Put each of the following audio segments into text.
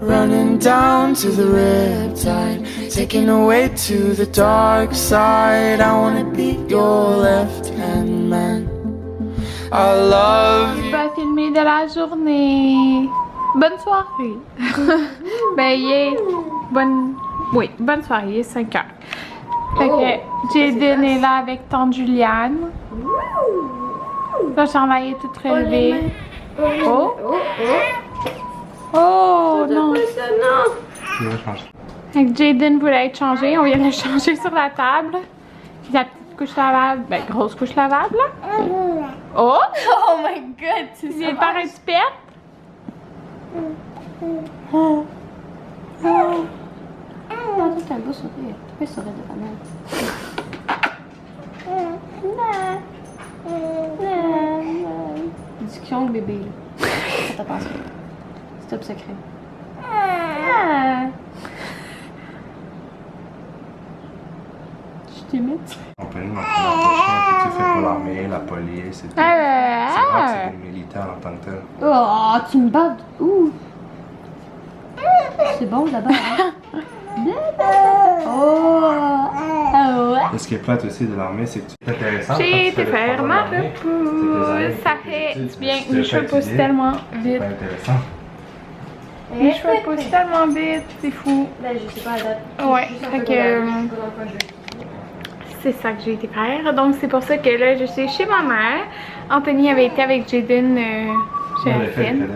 running down to the riptide, taken away to the dark side. I wanna be your left-hand man. I love you. Pas filmé de la journée. Bonne soirée. Ben, bonne soirée, il est 5 heures. Fait que Jaden est là avec tante Juliane. Son chandail est tout relevé. Oh! Oh non! Fait que Jaden voulait être changé, on vient de le changer sur la table. Puis la petite couche lavable, ben grosse couche lavable là. Oh! Oh my god! Tu viens de faire un petit pet? Oh! Non, toi t'as un beau sourire. Tu peux sourire de ta mère. Discussion de bébé. Qu'est-ce que t'as pensé? C'est top secret. Je t'imite. Compagnie, donc tu fais pas l'armée, la police et tout. C'est vrai que c'est des militaires en tant que tel. Oh, tu me baves. Ouh. C'est bon d'abord. Oh. Ce qui est plate aussi de l'armée, c'est que tu es intéressant. J'ai été faire ma repousse. Ça fait du bien. Mes cheveux poussent tellement vite. C'est intéressant. Mes cheveux poussent tellement vite, c'est fou. Là, je sais pas la date. Ouais, fait que c'est ça que j'ai été faire. Donc c'est pour ça que là je suis chez ma mère. Anthony avait été avec Jaden chez la fille.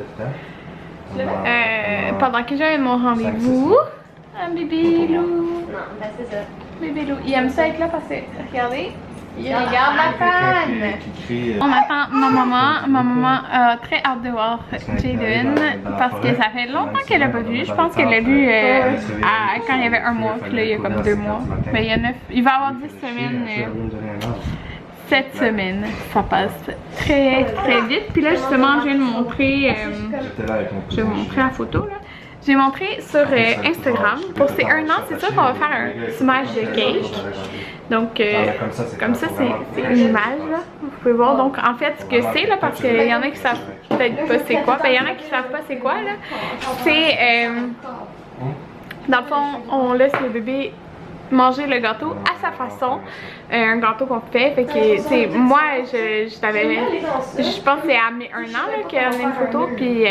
Pendant que j'avais mon rendez-vous. Un bébé loup. Non, ben c'est ça. Bébé loup. Il aime ça être là parce que, regardez, il regarde la fan. On attend ma maman. Ma maman a très hâte de voir Jaden parce que ça fait longtemps qu'elle l'a pas vu. Je pense qu'elle l'a vu quand il y avait 1 mois, puis là il y a comme 2 mois. Mais il y a 9, il va avoir 10 semaines. Cette semaine, ça passe très vite. Puis là justement, je viens de montrer, je vais vous montrer la photo là. J'ai montré sur Instagram. Pour ces 1 an, c'est sûr qu'on va faire un smage de cake. Donc, comme ça, c'est une image, là. Vous pouvez voir. Donc, en fait, ce que c'est, là, parce qu'il y en a qui savent peut-être pas c'est quoi. Ben, il y en a qui savent pas c'est quoi, là. C'est, dans le fond, on laisse le bébé manger le gâteau à sa façon. Un gâteau qu'on fait. Fait que, tu sais, moi, je pense que c'est à mes 1 an, là, qu'on a une photo. Puis,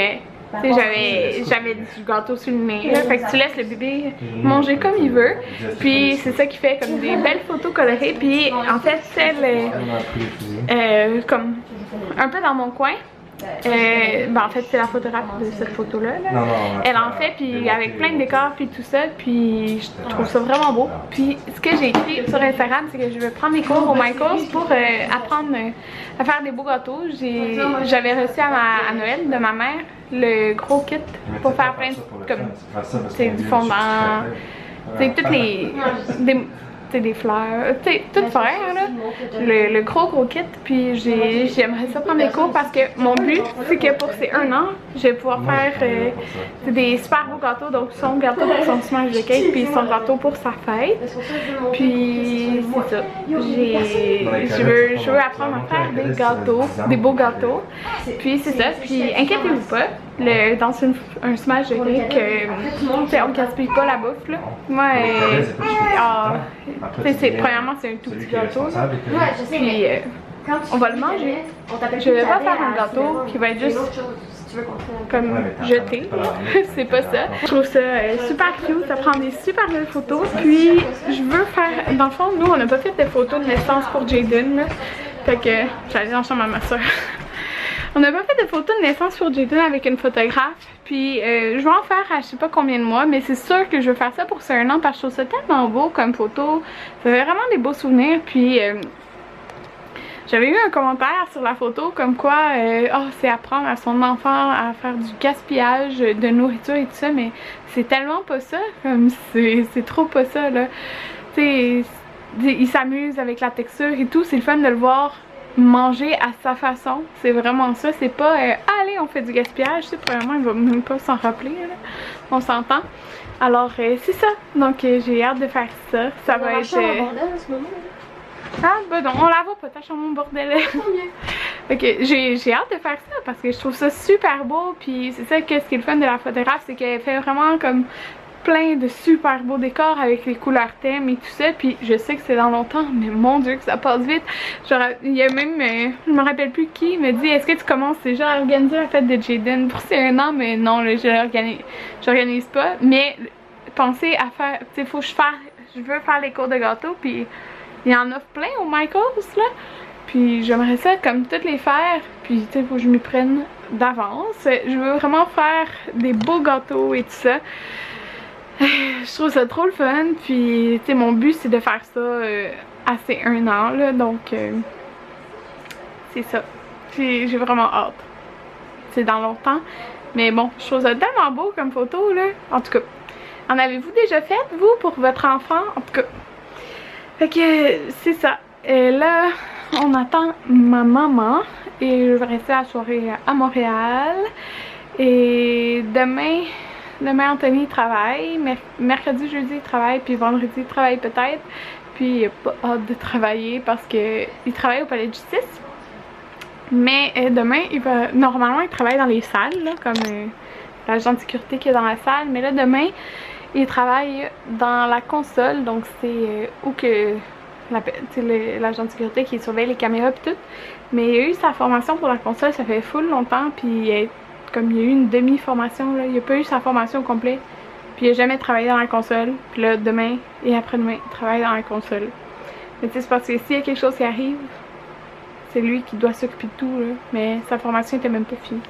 tu sais, j'avais du gâteau sur le nez, là. Fait que tu laisses le bébé manger comme il veut. Puis c'est ça qui fait comme des belles photos colorées. Puis en fait, celle comme un peu dans mon coin. Ben en fait c'est la photographe de cette photo là, elle en fait puis avec plein de décors puis tout ça, puis je trouve ça vraiment beau. Puis ce que j'ai écrit sur Instagram, c'est que je vais prendre des cours au Michaels pour apprendre à faire des beaux gâteaux. J'avais reçu à Noël de ma mère le gros kit pour faire plein de, comme c'est du fondant, c'est toutes des fleurs, tout faire là, le gros kit. Puis j'aimerais ça prendre des cours parce que mon but c'est que pour ces 1 an je vais pouvoir faire des super beaux gâteaux. Donc son gâteau pour son smash de cake puis son gâteau pour sa fête. Puis c'est ça, je veux apprendre à faire des gâteaux, des beaux gâteaux. Puis c'est ça, puis inquiétez-vous pas, dans un smash de cake, on gaspille pas la bouffe là. Moi premièrement c'est un tout petit gâteau là. Puis on va le manger. Je vais pas faire un gâteau qui va être juste comme jeté. C'est pas ça. Je trouve ça super cute, ça prend des super belles photos. Puis je veux faire, dans le fond nous on n'a pas fait de photos de naissance pour Jaden là. Fait que j'allais dans la chambre à ma soeur. On n'a pas fait de photos de naissance pour Jaden avec une photographe. Puis je vais en faire à je sais pas combien de mois. Mais c'est sûr que je veux faire ça pour ce 1 an parce que je trouve ça tellement beau comme photo. Ça fait vraiment des beaux souvenirs. Puis j'avais eu un commentaire sur la photo comme quoi c'est apprendre à son enfant à faire du gaspillage de nourriture et tout ça. Mais c'est tellement pas ça. Comme c'est trop pas ça là. Tu sais, il s'amuse avec la texture et tout. C'est le fun de le voir manger à sa façon, c'est vraiment ça. C'est pas allez on fait du gaspillage, c'est premièrement il va même pas s'en rappeler là. On s'entend. Alors c'est ça, donc j'ai hâte de faire ça. Ça va être bordel, en ce moment. ah ben non, on la voit pas ta chambre au bordel. Fait que j'ai hâte de faire ça parce que je trouve ça super beau. Puis c'est ça que ce qui est le fun de la photographe, c'est qu'elle fait vraiment comme plein de super beaux décors avec les couleurs thèmes et tout ça. Puis je sais que c'est dans longtemps, mais mon dieu que ça passe vite. Genre, il y a même, je me rappelle plus qui me dit, est-ce que tu commences déjà à organiser la fête de Jayden pour ces 1 an? Mais non, là, j'organise pas. Mais pensez à faire, tu sais, faut que je veux faire les cours de gâteau. Puis il y en a plein au Michael's là. Puis j'aimerais ça comme toutes les faire. Puis tu sais, faut que je m'y prenne d'avance. Je veux vraiment faire des beaux gâteaux et tout ça. Je trouve ça trop le fun. Puis tu sais, mon but c'est de faire ça à ces 1 an là. Donc c'est ça. J'ai vraiment hâte. C'est dans longtemps. Mais bon, je trouve ça tellement beau comme photo là. En tout cas, en avez-vous déjà fait vous pour votre enfant? En tout cas. Fait que c'est ça. Et là, on attend ma maman et je vais rester la soirée à Montréal. Et demain Anthony travaille. Mercredi, jeudi, il travaille. Puis vendredi, il travaille peut-être. Puis il n'a pas hâte de travailler parce qu'il travaille au palais de justice. Mais demain, normalement, il travaille dans les salles, là, comme l'agent de sécurité qui est dans la salle. Mais là, demain, il travaille dans la console. Donc c'est où que l'agent de sécurité qui surveille les caméras et tout. Mais il a eu sa formation pour la console, ça fait full longtemps. Puis comme il y a eu une demi-formation, il n'a pas eu sa formation au complet. Puis il n'a jamais travaillé dans la console. Puis là, demain et après-demain, il travaille dans la console. Mais tu sais, c'est parce que s'il y a quelque chose qui arrive, c'est lui qui doit s'occuper de tout, là. Mais sa formation était même pas finie.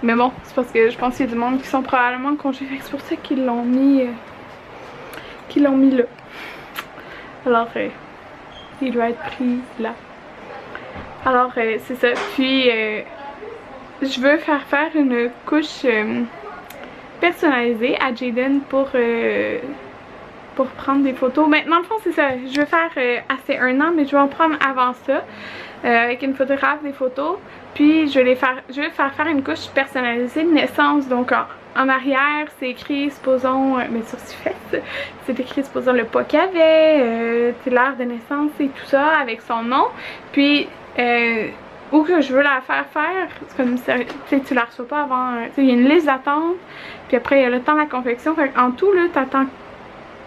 Mais bon, c'est parce que je pense qu'il y a du monde qui sont probablement en congé. C'est pour ça qu'ils l'ont mis là. Alors, il doit être pris là. Alors, c'est ça. Puis, je veux faire une couche personnalisée à Jayden pour prendre des photos. Mais dans le fond, c'est ça. Je veux faire assez 1 an, mais je vais en prendre avant ça. Avec une photographe des photos. Puis, je vais faire une couche personnalisée de naissance. Donc, en arrière, c'est écrit, supposons, mais sur ses fesses, c'est écrit, supposons, le poids qu'il avait, l'heure de naissance et tout ça, avec son nom. Puis, où que je veux la faire, c'est comme tu la reçois pas avant, il y a une liste d'attente, puis après, il y a le temps de la confection. Fait en tout, là, t'attends,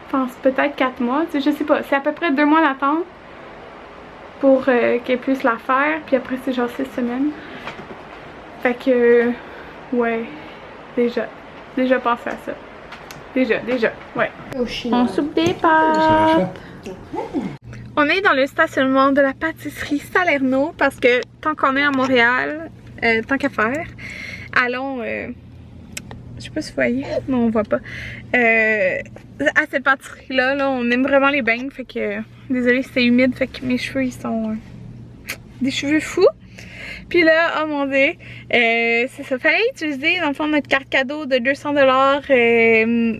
je pense, peut-être 4 mois, je sais pas, c'est à peu près 2 mois d'attente pour qu'elle puisse la faire, puis après, c'est genre 6 semaines. Fait que, ouais. Déjà pensé à ça. Déjà, ouais. On soupe des pâtes. On est dans le stationnement de la pâtisserie Salerno parce que tant qu'on est à Montréal, tant qu'à faire, allons, je sais pas si vous voyez, non on voit pas, à cette pâtisserie là, on aime vraiment les beignes, fait que, désolée c'est humide, fait que mes cheveux ils sont des cheveux fous. Puis là, oh mon dieu, c'est ça, fallait utiliser dans le fond notre carte cadeau de 200$,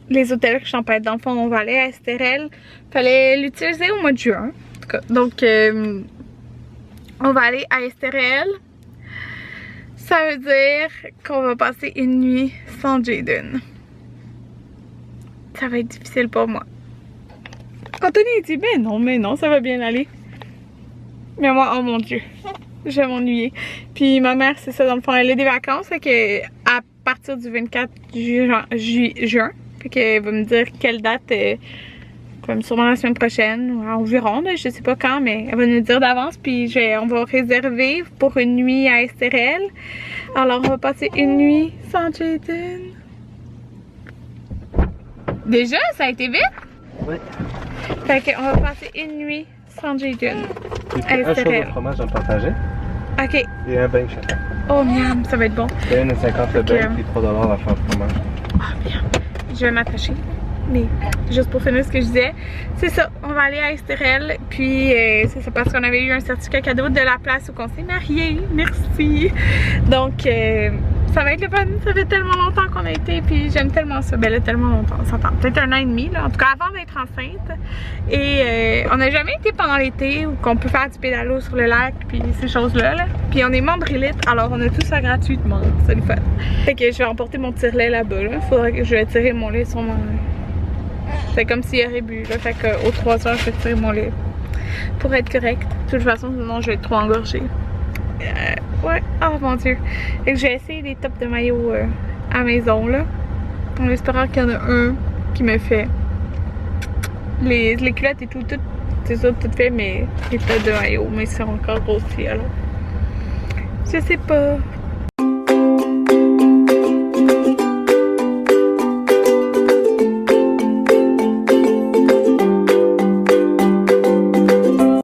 les hôtels Champagne. Dans le fond, on va aller à Estérel. Fallait l'utiliser au mois de juin, en tout cas. Donc, on va aller à Estérel. Ça veut dire qu'on va passer une nuit sans Jayden. Ça va être difficile pour moi. Anthony dit, mais non, ça va bien aller. Mais moi, oh mon dieu. Je vais m'ennuyer. Puis ma mère, c'est ça, dans le fond, elle a des vacances, fait que à partir du 24 juin, fait qu'elle va me dire quelle date, comme sûrement la semaine prochaine, ou environ, là, je sais pas quand, mais elle va nous dire d'avance, puis on va réserver pour une nuit à Estérel. Alors on va passer une nuit sans Jayden. Déjà, ça a été vite? Oui. Fait qu'on va passer une nuit sans Jayden. Un chaud de fromage à partager. Ok. Et un bain chacun. Oh miam, ça va être bon. Et 1,50 le bain, puis 3$ la fin de fromage. Oh miam. Je vais m'attacher. Mais juste pour finir ce que je disais, c'est ça, on va aller à Estérel. Puis c'est ça parce qu'on avait eu un certificat cadeau de la place où on s'est mariés. Merci. Donc ça va être le fun. Ça fait tellement longtemps qu'on a été. Puis j'aime tellement ça. Ben là, tellement longtemps. Ça s'entend. Peut-être 1 an et demi, là. En tout cas, avant d'être enceinte. Et on n'a jamais été pendant l'été où qu'on peut faire du pédalo sur le lac. Puis ces choses-là. Là. Puis on est mandrillite. Alors on a tout ça gratuitement. C'est le fun. Fait que je vais emporter mon tire-lait là-bas. Là. Faudra que je vais tirer mon lait sur mon. C'est comme s'il aurait bu. Là. Fait qu'aux 3 heures, je vais tirer mon lait. Pour être correct. De toute façon, sinon je vais être trop engorgée. Ouais, oh mon dieu. Fait que j'ai essayé des tops de maillot à la maison là. En espérant qu'il y en a un qui me fait. Les culottes et tout, c'est ça, tout fait, mais les tops de maillot, mais ils sont encore grossis alors. Je sais pas.